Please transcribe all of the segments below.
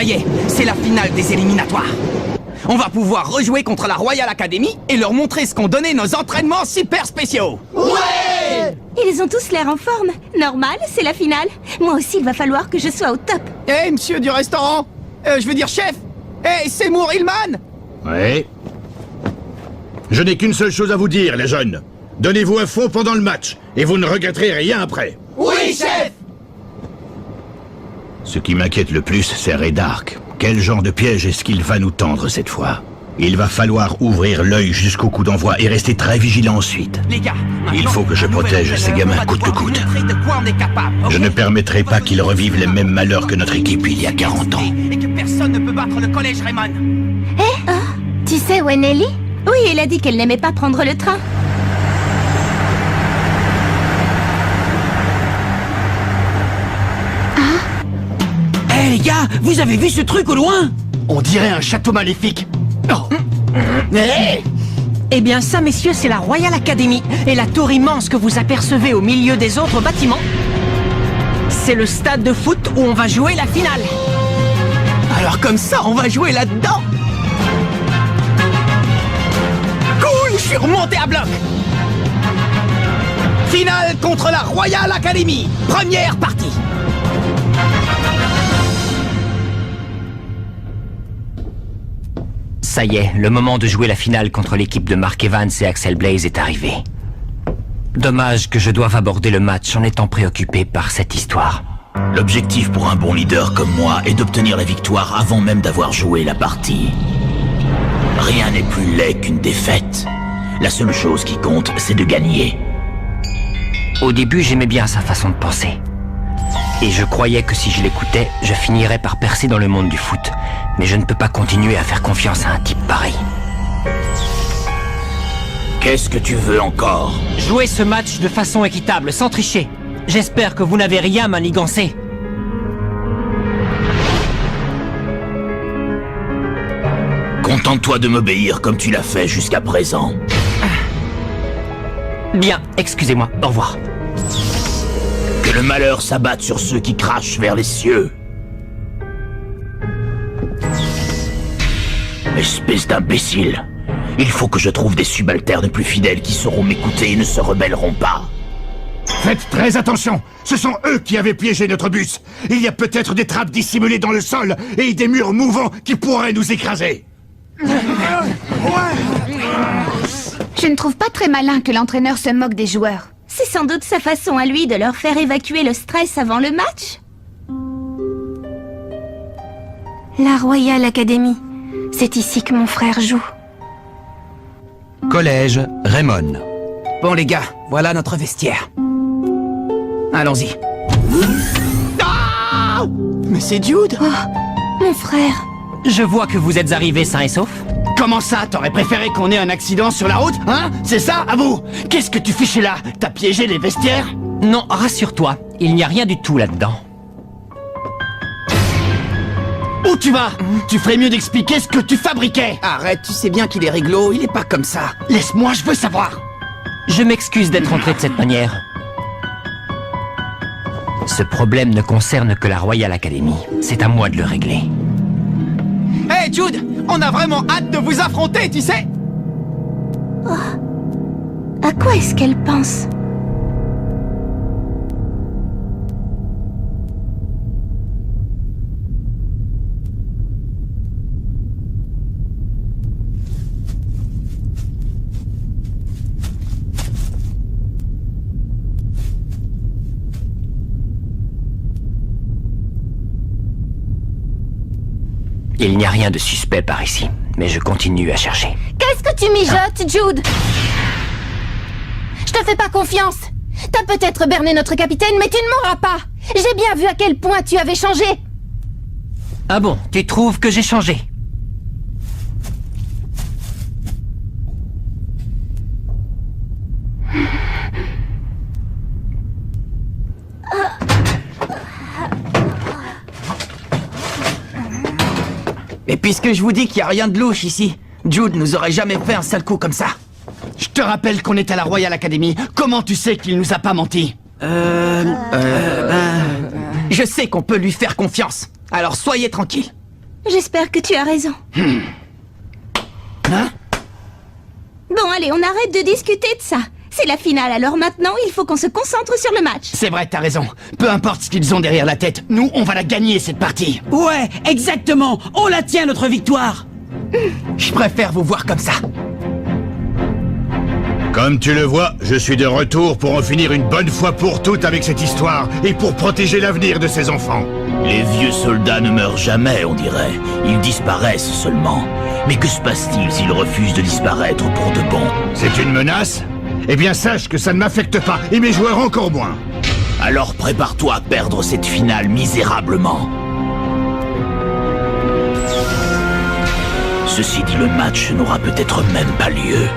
y est, c'est la finale des éliminatoires. On va pouvoir rejouer contre la Royal Academy et leur montrer ce qu'ont donné nos entraînements super spéciaux. Ouais! Ils ont tous l'air en forme. Normal, c'est la finale. Moi aussi, il va falloir que je sois au top. Hé, monsieur du restaurant, je veux dire chef. Hé, Seymour Hillman. Oui. Je n'ai qu'une seule chose à vous dire, les jeunes. Donnez-vous à fond pendant le match, et vous ne regretterez rien après. Oui, chef. Ce qui m'inquiète le plus, c'est Ray Dark. Quel genre de piège est-ce qu'il va nous tendre cette fois? Il va falloir ouvrir l'œil jusqu'au coup d'envoi et rester très vigilant ensuite. Les gars, il faut que je protège ces gamins coûte que coûte. Je ne permettrai pas qu'ils revivent les mêmes malheurs que notre équipe il y a 40 ans. Et que personne ne peut battre le collège Raymond. Tu sais où est Nelly? Oui, elle a dit qu'elle n'aimait pas prendre le train. Hé les gars, vous avez vu ce truc au loin? On dirait un château maléfique. Oh. Hey! Eh bien ça, messieurs, c'est la Royal Academy. Et la tour immense que vous apercevez au milieu des autres bâtiments, c'est le stade de foot où on va jouer la finale. Alors comme ça, on va jouer là-dedans. Cool, je suis remonté à bloc. Finale contre la Royal Academy. Première partie. Ça y est, le moment de jouer la finale contre l'équipe de Mark Evans et Axel Blaze est arrivé. Dommage que je doive aborder le match en étant préoccupé par cette histoire. L'objectif pour un bon leader comme moi est d'obtenir la victoire avant même d'avoir joué la partie. Rien n'est plus laid qu'une défaite. La seule chose qui compte, c'est de gagner. Au début, j'aimais bien sa façon de penser. Et je croyais que si je l'écoutais, je finirais par percer dans le monde du foot. Mais je ne peux pas continuer à faire confiance à un type pareil. Qu'est-ce que tu veux encore? Jouer ce match de façon équitable, sans tricher. J'espère que vous n'avez rien manigancé. Contente-toi de m'obéir comme tu l'as fait jusqu'à présent. Bien, excusez-moi, au revoir. Que le malheur s'abatte sur ceux qui crachent vers les cieux. Espèce d'imbécile. Il faut que je trouve des subalternes plus fidèles qui sauront m'écouter et ne se rebelleront pas. Faites très attention. Ce sont eux qui avaient piégé notre bus. Il y a peut-être des trappes dissimulées dans le sol et des murs mouvants qui pourraient nous écraser. Je ne trouve pas très malin que l'entraîneur se moque des joueurs. C'est sans doute sa façon à lui de leur faire évacuer le stress avant le match. La Royal Academy. C'est ici que mon frère joue. Collège Raymond. Bon les gars, voilà notre vestiaire. Allons-y. Ah! Mais c'est Jude! Oh, mon frère. Je vois que vous êtes arrivés sains et saufs. Comment ça? T'aurais préféré qu'on ait un accident sur la route? Hein? C'est ça, à vous? Qu'est-ce que tu fichais là? T'as piégé les vestiaires? Non, rassure-toi, il n'y a rien du tout là-dedans. Où tu vas? Tu ferais mieux d'expliquer ce que tu fabriquais. Arrête, tu sais bien qu'il est réglo, il est pas comme ça. Laisse-moi, je veux savoir. Je m'excuse d'être entré de cette manière. Ce problème ne concerne que la Royal Academy. C'est à moi de le régler. Hey Jude, on a vraiment hâte de vous affronter, tu sais. À quoi est-ce qu'elle pense? Il n'y a rien de suspect par ici, mais je continue à chercher. Qu'est-ce que tu mijotes, Jude? Je te fais pas confiance. T'as peut-être berné notre capitaine, mais tu ne m'auras pas. J'ai bien vu à quel point tu avais changé. Ah bon, tu trouves que j'ai changé? Et puisque je vous dis qu'il n'y a rien de louche ici, Jude nous aurait jamais fait un sale coup comme ça. Je te rappelle qu'on est à la Royal Academy. Comment tu sais qu'il nous a pas menti? Je sais qu'on peut lui faire confiance. Alors soyez tranquille. J'espère que tu as raison. Hein? Bon, allez, on arrête de discuter de ça. C'est la finale, alors maintenant, il faut qu'on se concentre sur le match. C'est vrai, t'as raison. Peu importe ce qu'ils ont derrière la tête, nous, on va la gagner, cette partie. Ouais, exactement. On la tient, notre victoire. Je préfère vous voir comme ça. Comme tu le vois, je suis de retour pour en finir une bonne fois pour toutes avec cette histoire et pour protéger l'avenir de ces enfants. Les vieux soldats ne meurent jamais, on dirait. Ils disparaissent seulement. Mais que se passe-t-il s'ils refusent de disparaître pour de bon? C'est une menace? Eh bien sache que ça ne m'affecte pas, et mes joueurs encore moins. Alors prépare-toi à perdre cette finale misérablement. Ceci dit, le match n'aura peut-être même pas lieu.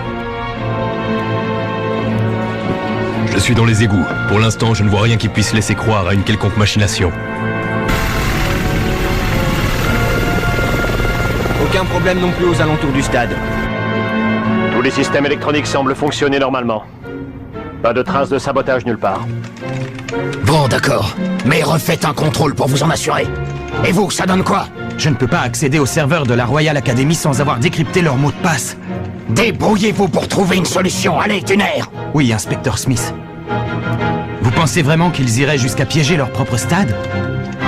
Je suis dans les égouts. Pour l'instant, je ne vois rien qui puisse laisser croire à une quelconque machination. Aucun problème non plus aux alentours du stade. Tous les systèmes électroniques semblent fonctionner normalement. Pas de traces de sabotage nulle part. Bon, d'accord. Mais refaites un contrôle pour vous en assurer. Et vous, ça donne quoi? Je ne peux pas accéder au serveur de la Royal Academy sans avoir décrypté leur mot de passe. Débrouillez-vous pour trouver une solution. Allez, Thuner! Oui, inspecteur Smith. Vous pensez vraiment qu'ils iraient jusqu'à piéger leur propre stade?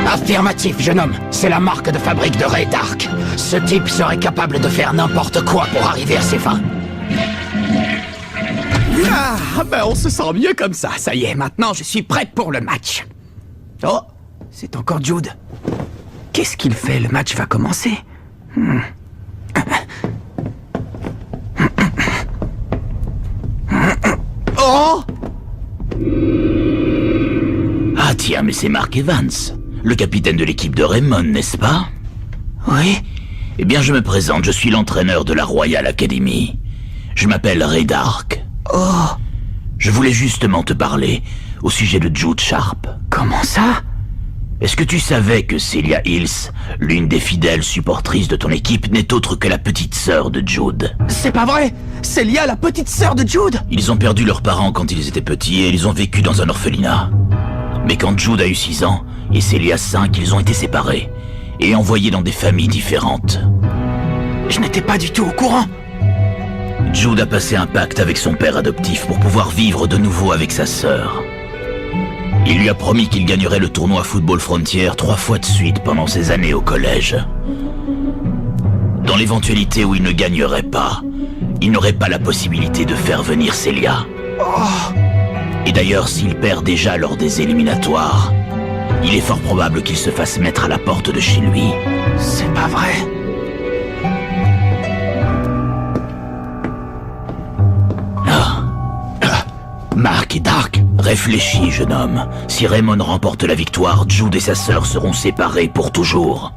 Affirmatif, jeune homme. C'est la marque de fabrique de Ray Dark. Ce type serait capable de faire n'importe quoi pour arriver à ses fins. Ah, ben on se sent mieux comme ça. Ça y est, maintenant je suis prête pour le match. Oh, c'est encore Jude. Qu'est-ce qu'il fait? Le match va commencer. Oh! Ah tiens, mais c'est Mark Evans, le capitaine de l'équipe de Raymond, n'est-ce pas? Oui? Eh bien, je me présente, je suis l'entraîneur de la Royal Academy. Je m'appelle Ray Dark. Oh! Je voulais justement te parler au sujet de Jude Sharp. Comment ça? Est-ce que tu savais que Celia Hills, l'une des fidèles supportrices de ton équipe, n'est autre que la petite sœur de Jude? C'est pas vrai! Celia, la petite sœur de Jude! Ils ont perdu leurs parents quand ils étaient petits et ils ont vécu dans un orphelinat. Mais quand Jude a eu 6 ans et Celia 5, ils ont été séparés et envoyés dans des familles différentes. Je n'étais pas du tout au courant! Jude a passé un pacte avec son père adoptif pour pouvoir vivre de nouveau avec sa sœur. Il lui a promis qu'il gagnerait le tournoi Football Frontier 3 fois de suite pendant ses années au collège. Dans l'éventualité où il ne gagnerait pas, il n'aurait pas la possibilité de faire venir Celia. Et d'ailleurs, s'il perd déjà lors des éliminatoires, il est fort probable qu'il se fasse mettre à la porte de chez lui. C'est pas vrai! Mark et Dark, réfléchis, jeune homme. Si Raymond remporte la victoire, Jude et sa sœur seront séparés pour toujours.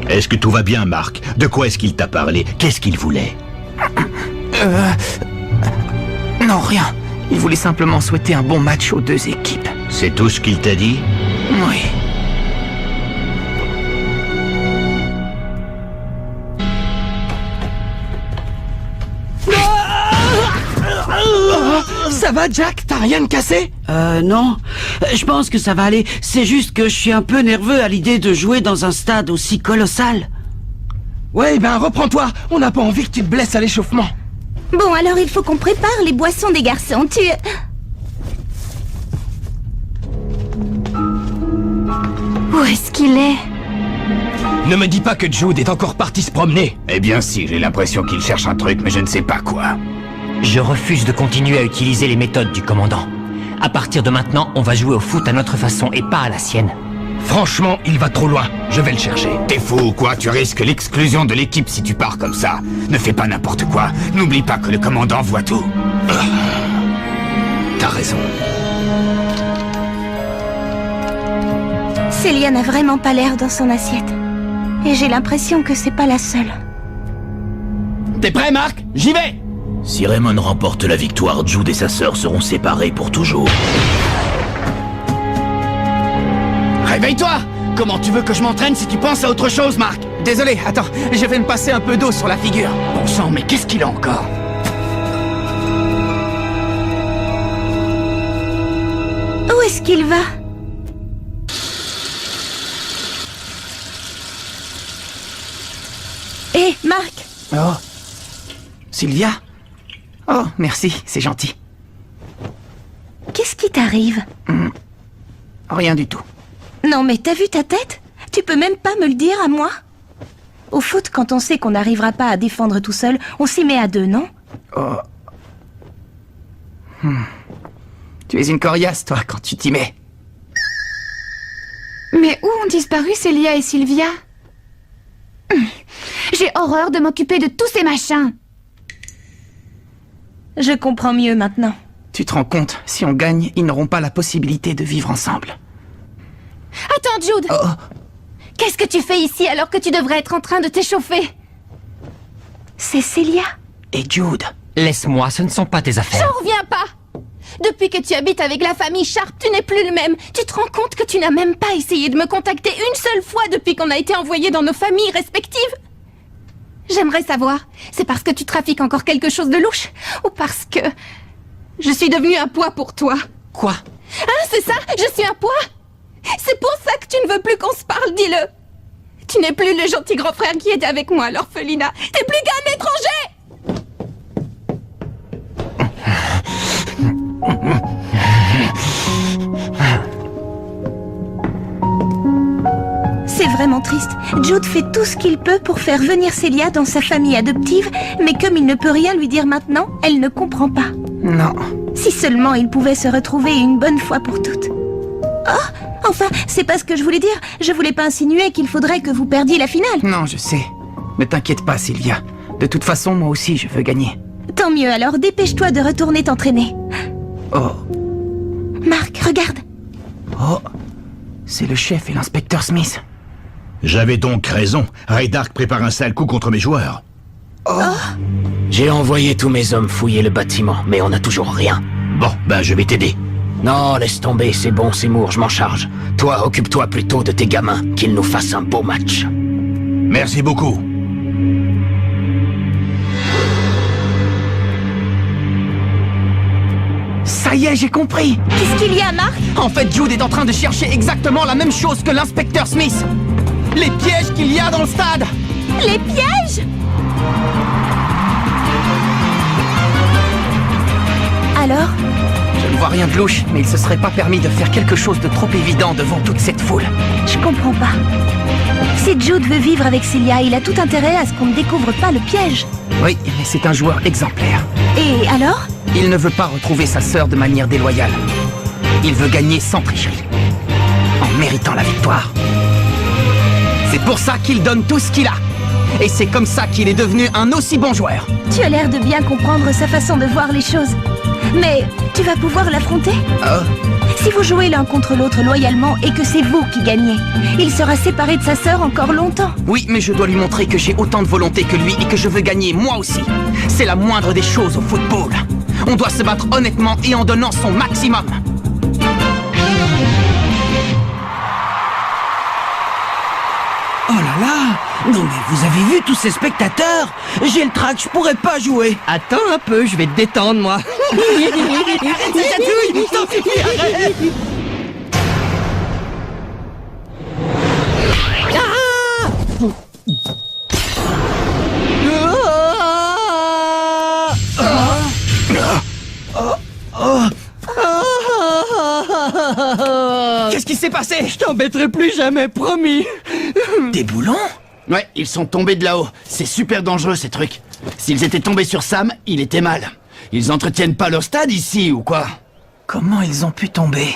Est-ce que tout va bien, Mark? De quoi est-ce qu'il t'a parlé? Qu'est-ce qu'il voulait? Non, rien. Il voulait simplement souhaiter un bon match aux deux équipes. C'est tout ce qu'il t'a dit? Oui. Ça va, Jack? T'as rien de cassé? Non. Je pense que ça va aller. C'est juste que je suis un peu nerveux à l'idée de jouer dans un stade aussi colossal. Ouais, ben reprends-toi. On n'a pas envie que tu te blesses à l'échauffement. Bon, alors il faut qu'on prépare les boissons des garçons. Où est-ce qu'il est? Ne me dis pas que Jude est encore parti se promener. Eh bien si, j'ai l'impression qu'il cherche un truc, mais je ne sais pas quoi. Je refuse de continuer à utiliser les méthodes du commandant. À partir de maintenant, on va jouer au foot à notre façon et pas à la sienne. Franchement, il va trop loin. Je vais le chercher. T'es fou ou quoi? Tu risques l'exclusion de l'équipe si tu pars comme ça. Ne fais pas n'importe quoi. N'oublie pas que le commandant voit tout. T'as raison. Celia n'a vraiment pas l'air dans son assiette. Et j'ai l'impression que c'est pas la seule. T'es prêt, Marc? J'y vais! Si Raymond remporte la victoire, Jude et sa sœur seront séparés pour toujours. Réveille-toi! Comment tu veux que je m'entraîne si tu penses à autre chose, Marc? Désolé, attends, je vais me passer un peu d'eau sur la figure. Bon sang, mais qu'est-ce qu'il a encore? Où est-ce qu'il va? Hé, Marc! Oh. Sylvia? Oh, merci, c'est gentil. Qu'est-ce qui t'arrive? Rien du tout. Non, mais t'as vu ta tête? Tu peux même pas me le dire à moi? Au foot, quand on sait qu'on n'arrivera pas à défendre tout seul, on s'y met à deux, non? Oh. Tu es une coriace, toi, quand tu t'y mets. Mais où ont disparu Célia et Sylvia? J'ai horreur de m'occuper de tous ces machins. Je comprends mieux maintenant. Tu te rends compte, si on gagne, ils n'auront pas la possibilité de vivre ensemble. Attends, Jude! Oh. Qu'est-ce que tu fais ici alors que tu devrais être en train de t'échauffer? C'est Célia. Et Jude? Laisse-moi, ce ne sont pas tes affaires. J'en reviens pas! Depuis que tu habites avec la famille Sharp, tu n'es plus le même. Tu te rends compte que tu n'as même pas essayé de me contacter une seule fois depuis qu'on a été envoyés dans nos familles respectives? J'aimerais savoir, c'est parce que tu trafiques encore quelque chose de louche? Ou parce que je suis devenue un poids pour toi? Quoi? Hein, c'est ça? Je suis un poids? C'est pour ça que tu ne veux plus qu'on se parle, dis-le! Tu n'es plus le gentil grand frère qui était avec moi à l'orphelinat. T'es plus qu'un étranger! C'est vraiment triste. Jude fait tout ce qu'il peut pour faire venir Célia dans sa famille adoptive, mais comme il ne peut rien lui dire maintenant, elle ne comprend pas. Non. Si seulement il pouvait se retrouver une bonne fois pour toutes. Oh, enfin, c'est pas ce que je voulais dire. Je voulais pas insinuer qu'il faudrait que vous perdiez la finale. Non, je sais. Ne t'inquiète pas, Sylvia. De toute façon, moi aussi, je veux gagner. Tant mieux, alors dépêche-toi de retourner t'entraîner. Oh. Marc, regarde. Oh. C'est le chef et l'inspecteur Smith. J'avais donc raison. Raydark prépare un sale coup contre mes joueurs. Oh. J'ai envoyé tous mes hommes fouiller le bâtiment, mais on n'a toujours rien. Bon, ben je vais t'aider. Non, laisse tomber, c'est bon, Seymour, je m'en charge. Toi, occupe-toi plutôt de tes gamins, qu'ils nous fassent un beau match. Merci beaucoup. Ça y est, j'ai compris. Qu'est-ce qu'il y a, Marc? En fait, Jude est en train de chercher exactement la même chose que l'inspecteur Smith. Les pièges qu'il y a dans le stade. Les pièges? Alors? Je ne vois rien de louche, mais il se serait pas permis de faire quelque chose de trop évident devant toute cette foule. Je comprends pas. Si Jude veut vivre avec Célia, il a tout intérêt à ce qu'on ne découvre pas le piège. Oui, mais c'est un joueur exemplaire. Et alors? Il ne veut pas retrouver sa sœur de manière déloyale. Il veut gagner sans tricherie, en méritant la victoire. C'est pour ça qu'il donne tout ce qu'il a. Et c'est comme ça qu'il est devenu un aussi bon joueur. Tu as l'air de bien comprendre sa façon de voir les choses. Mais tu vas pouvoir l'affronter? Oh. Si vous jouez l'un contre l'autre loyalement et que c'est vous qui gagnez, il sera séparé de sa sœur encore longtemps. Oui, mais je dois lui montrer que j'ai autant de volonté que lui et que je veux gagner moi aussi. C'est la moindre des choses au football. On doit se battre honnêtement et en donnant son maximum. Oh là là! Non mais vous avez vu tous ces spectateurs? J'ai le trac, je pourrais pas jouer. Attends un peu, je vais te détendre moi. Arrête, ça chatouille! T'en suffit, arrête! Qu'est-ce qui s'est passé? Je t'embêterai plus jamais, promis. Des boulons? Ouais, ils sont tombés de là-haut. C'est super dangereux, ces trucs. S'ils étaient tombés sur Sam, il était mal. Ils entretiennent pas leur stade ici, ou quoi? Comment ils ont pu tomber?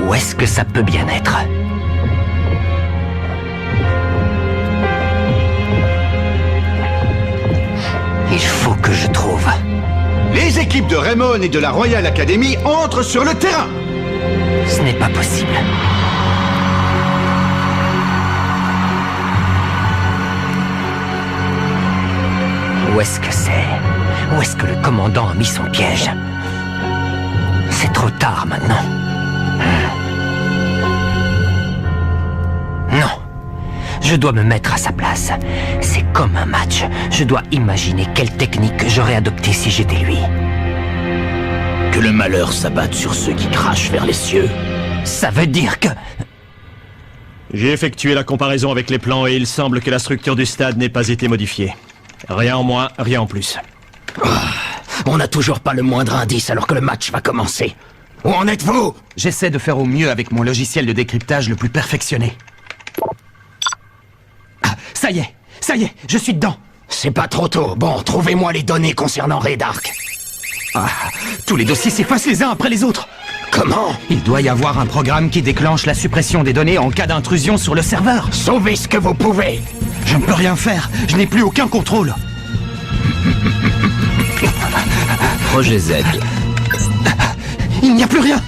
Où est-ce que ça peut bien être? Il faut que je trouve. Les équipes de Raymond et de la Royal Academy entrent sur le terrain. Ce n'est pas possible. Où est-ce que c'est? Où est-ce que le commandant a mis son piège? C'est trop tard maintenant. Je dois me mettre à sa place. C'est comme un match. Je dois imaginer quelle technique j'aurais adoptée si j'étais lui. Que le malheur s'abatte sur ceux qui crachent vers les cieux. Ça veut dire que... J'ai effectué la comparaison avec les plans et il semble que la structure du stade n'ait pas été modifiée. Rien en moins, rien en plus. On n'a toujours pas le moindre indice alors que le match va commencer. Où en êtes-vous? J'essaie de faire au mieux avec mon logiciel de décryptage le plus perfectionné. Ah, ça y est, je suis dedans. C'est pas trop tôt. Bon, trouvez-moi les données concernant Raydark. Ah, tous les dossiers s'effacent les uns après les autres. Comment? Il doit y avoir un programme qui déclenche la suppression des données en cas d'intrusion sur le serveur. Sauvez ce que vous pouvez. Je ne peux rien faire, je n'ai plus aucun contrôle. Projet Z. Il n'y a plus rien.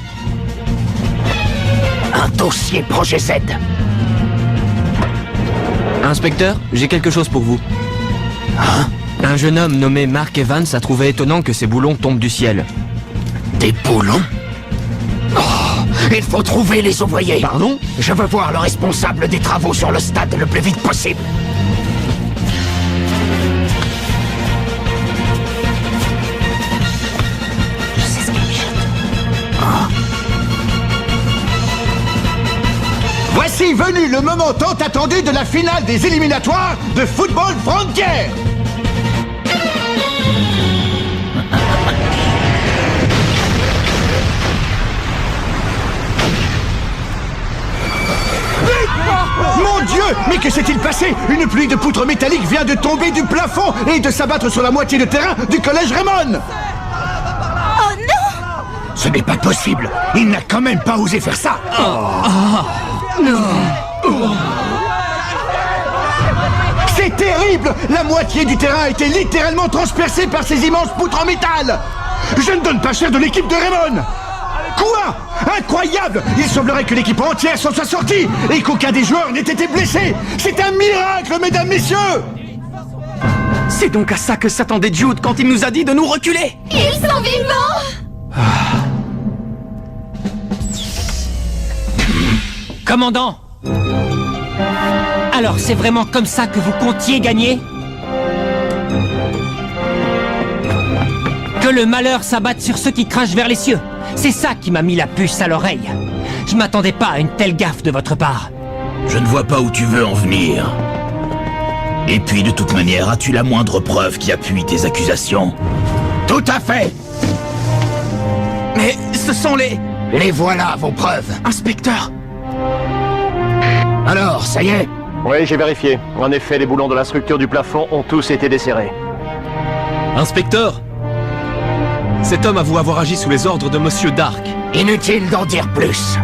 Un dossier Projet Z. Inspecteur, j'ai quelque chose pour vous. Hein? Un jeune homme nommé Mark Evans a trouvé étonnant que ces boulons tombent du ciel. Des boulons? Oh, il faut trouver les ouvriers. Pardon? Je veux voir le responsable des travaux sur le stade le plus vite possible. Je sais ce qu'il mijote. Voici venu le moment tant attendu de la finale des éliminatoires de Football Frontier. Mon Dieu! Mais que s'est-il passé? Une pluie de poutres métalliques vient de tomber du plafond et de s'abattre sur la moitié de terrain du collège Raymond! Oh non! Ce n'est pas possible! Il n'a quand même pas osé faire ça! C'est terrible! La moitié du terrain a été littéralement transpercée par ces immenses poutres en métal! Je ne donne pas cher de l'équipe de Raymond! Quoi? Incroyable! Il semblerait que l'équipe entière s'en soit sortie et qu'aucun des joueurs n'ait été blessé! C'est un miracle, mesdames, messieurs! C'est donc à ça que s'attendait Jude quand il nous a dit de nous reculer. Ils sont vivants! Commandant! Alors, c'est vraiment comme ça que vous comptiez gagner? Que le malheur s'abatte sur ceux qui crachent vers les cieux. C'est ça qui m'a mis la puce à l'oreille. Je m'attendais pas à une telle gaffe de votre part. Je ne vois pas où tu veux en venir. Et puis, de toute manière, as-tu la moindre preuve qui appuie tes accusations? Tout à fait! Mais ce sont les... Les voilà, vos preuves! Inspecteur! Alors, ça y est? Oui, j'ai vérifié. En effet, les boulons de la structure du plafond ont tous été desserrés. Inspecteur! Cet homme avoue avoir agi sous les ordres de Monsieur Dark. Inutile d'en dire plus.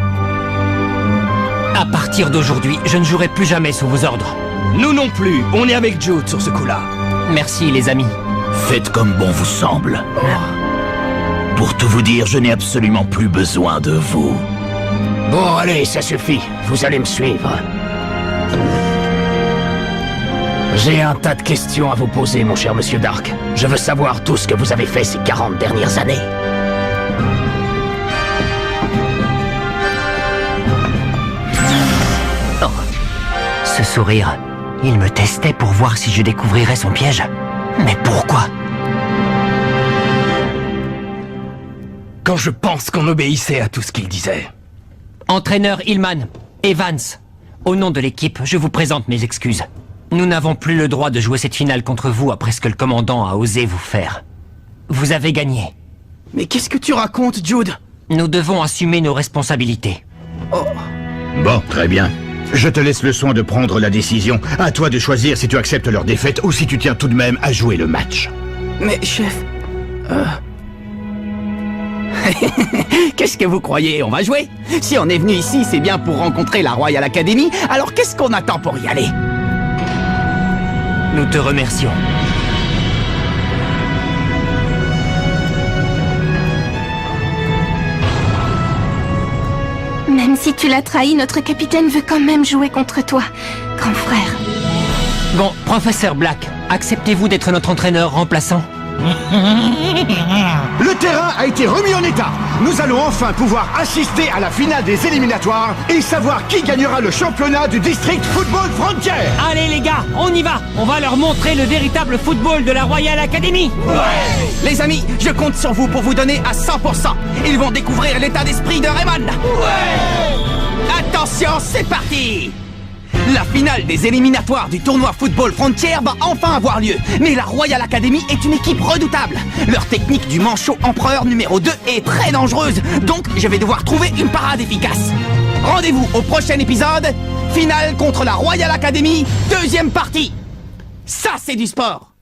À partir d'aujourd'hui, je ne jouerai plus jamais sous vos ordres. Nous non plus, on est avec Jude sur ce coup-là. Merci, les amis. Faites comme bon vous semble. Pour tout vous dire, je n'ai absolument plus besoin de vous. Bon, allez, ça suffit. Vous allez me suivre. J'ai un tas de questions à vous poser, mon cher Monsieur Dark. Je veux savoir tout ce que vous avez fait ces 40 dernières années. Oh. Ce sourire, il me testait pour voir si je découvrirais son piège. Mais pourquoi? Quand je pense qu'on obéissait à tout ce qu'il disait. Entraîneur Hillman, Evans, au nom de l'équipe, je vous présente mes excuses. Nous n'avons plus le droit de jouer cette finale contre vous après ce que le commandant a osé vous faire. Vous avez gagné. Mais qu'est-ce que tu racontes, Jude? Nous devons assumer nos responsabilités. Bon, très bien. Je te laisse le soin de prendre la décision. À toi de choisir si tu acceptes leur défaite ou si tu tiens tout de même à jouer le match. Mais chef... Qu'est-ce que vous croyez? On va jouer? Si on est venu ici, c'est bien pour rencontrer la Royal Academy, alors qu'est-ce qu'on attend pour y aller? Nous te remercions. Même si tu l'as trahi, notre capitaine veut quand même jouer contre toi, grand frère. Bon, professeur Black, acceptez-vous d'être notre entraîneur remplaçant? Le terrain a été remis en état. ça, nous allons enfin pouvoir assister à la finale des éliminatoires et savoir qui gagnera le championnat du District Football Frontier. Allez les gars, on y va. On va leur montrer le véritable football de la Royal Academy. Les amis, je compte sur vous pour vous donner à 100%. Ils vont découvrir l'état d'esprit de Raymond. Attention, c'est parti! La finale des éliminatoires du tournoi Football Frontier va enfin avoir lieu. Mais la Royal Academy est une équipe redoutable. Leur technique du manchot empereur numéro 2 est très dangereuse. Donc je vais devoir trouver une parade efficace. Rendez-vous au prochain épisode. Finale contre la Royal Academy, deuxième partie. Ça, c'est du sport.